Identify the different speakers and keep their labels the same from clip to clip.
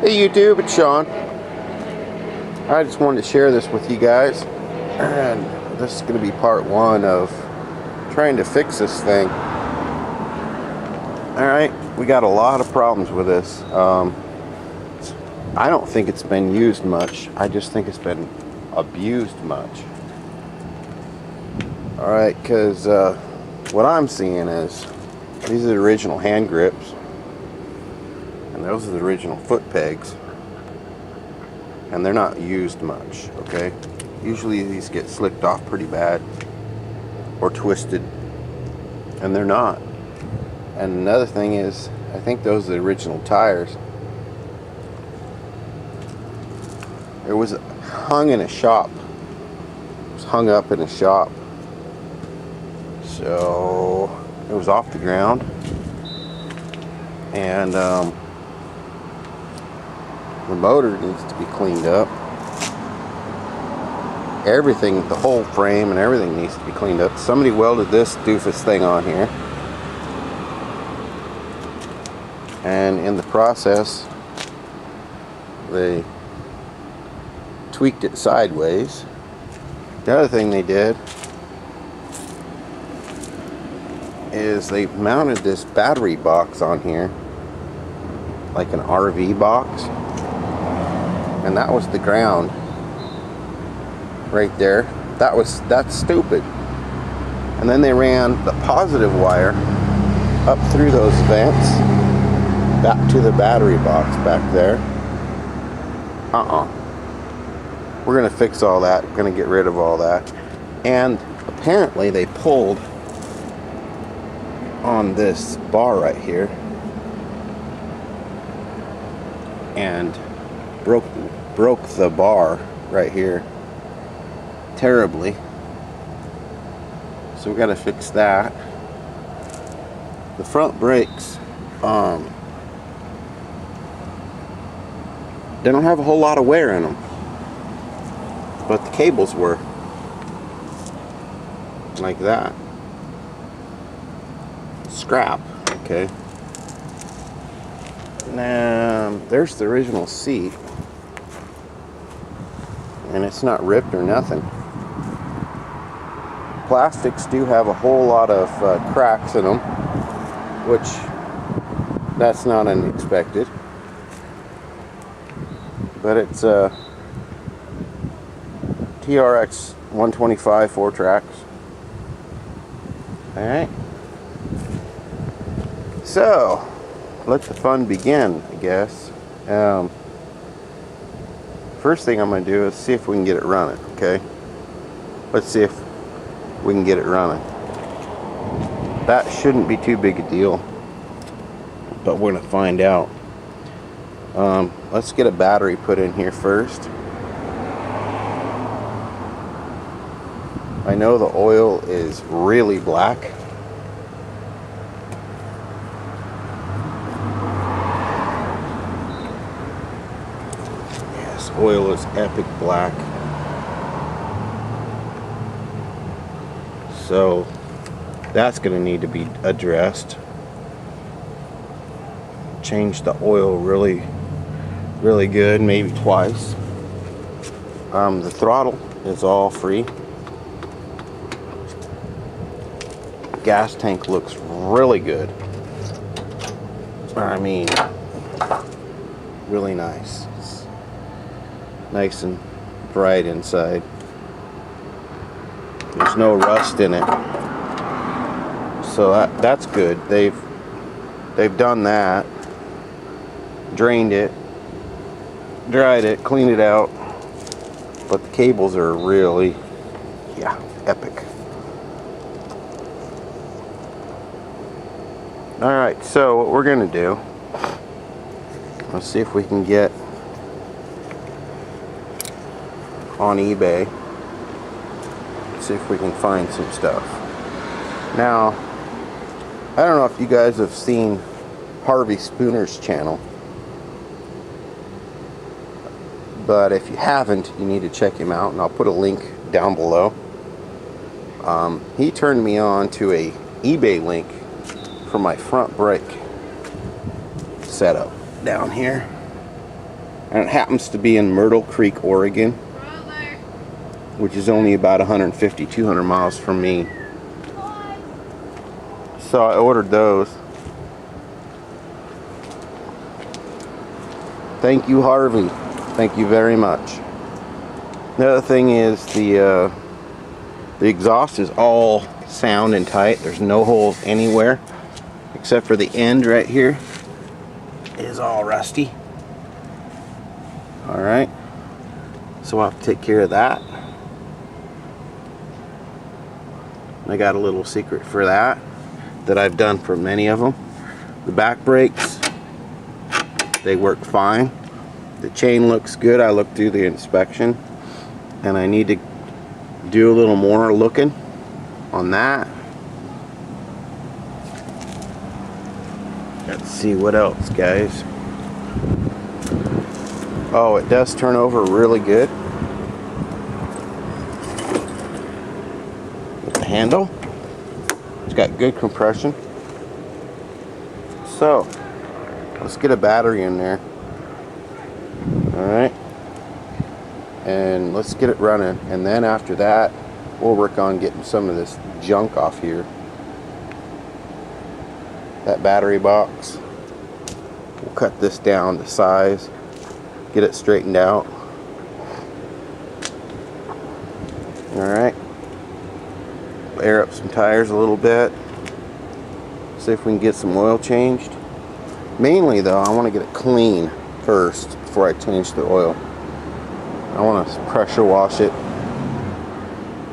Speaker 1: Hey YouTube, it's Sean. I just wanted to share this with you guys, and this is going to be part one of trying to fix this thing. Alright, we got a lot of problems with this. I don't think it's been used much. I just think it's been abused much. Alright, because what I'm seeing is these are the original hand grips. And those are the original foot pegs, and they're not used much, okay? Usually these get slicked off pretty bad or twisted, and they're not. And another thing is, I think those are the original tires. It was hung in a shop. It was hung up in a shop. So it was off the ground, and the motor needs to be cleaned up. Everything, the whole frame and everything needs to be cleaned up. Somebody welded this doofus thing on here, and in the process they tweaked it sideways. The other thing they did is they mounted this battery box on here like an RV box, and that was the ground right there. That's stupid. And then they ran the positive wire up through those vents back to the battery box back there. We're gonna fix all that. We're gonna get rid of all that. And apparently they pulled on this bar right here and broke the bar right here terribly. So we got to fix that. The front brakes, they don't have a whole lot of wear in them, but the cables were like that. Scrap, okay. Now there's the original seat, and it's not ripped or nothing. Plastics do have a whole lot of cracks in them, which that's not unexpected, but it's a TRX 125 4 tracks. Alright, so let the fun begin, I guess. First thing I'm going to do is see if we can get it running, okay? Let's see if we can get it running. That shouldn't be too big a deal, but we're going to find out. Let's get a battery put in here first. I know the oil is really black. Yes, oil is epic black. So that's going to need to be addressed. Change the oil really good, maybe twice. The throttle is all free. Gas tank looks really good. I mean, really nice. It's nice and bright inside. There's no rust in it, so that's good. They've done that, drained it, dried it, cleaned it out, but the cables are really, yeah, epic. All right, so what we're gonna do, let's see if we can get on eBay. See if we can find some stuff. Now, I don't know if you guys have seen Harvey Spooner's channel, but if you haven't, you need to check him out, and I'll put a link down below. He turned me on to a eBay link for my front brake setup down here. and it happens to be in Myrtle Creek, Oregon, which is only about 150-200 miles from me. So I ordered those. Thank you, Harvey. Thank you very much. The other thing is the exhaust is all sound and tight. There's no holes anywhere except for the end right here. It is all rusty. Alright, so I'll have to take care of that. I got a little secret for that I've done for many of them. The back brakes, they work fine. The chain looks good. I looked through the inspection, and I need to do a little more looking on that. Let's see what else, guys. Oh, it does turn over really good. With the handle, it's got good compression. So let's get a battery in there. Alright, and let's get it running, and then after that we'll work on getting some of this junk off here. That battery box, we'll cut this down to size, get it straightened out. Alright, air up some tires a little bit, see if we can get some oil changed. Mainly though, I want to get it clean first before I change the oil. I want to pressure wash it,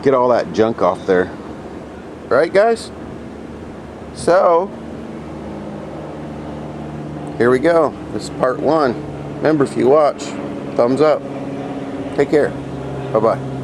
Speaker 1: get all that junk off there. Right, guys? So here we go. This is part 1. Remember, if you watch, thumbs up. Take care. Bye-bye.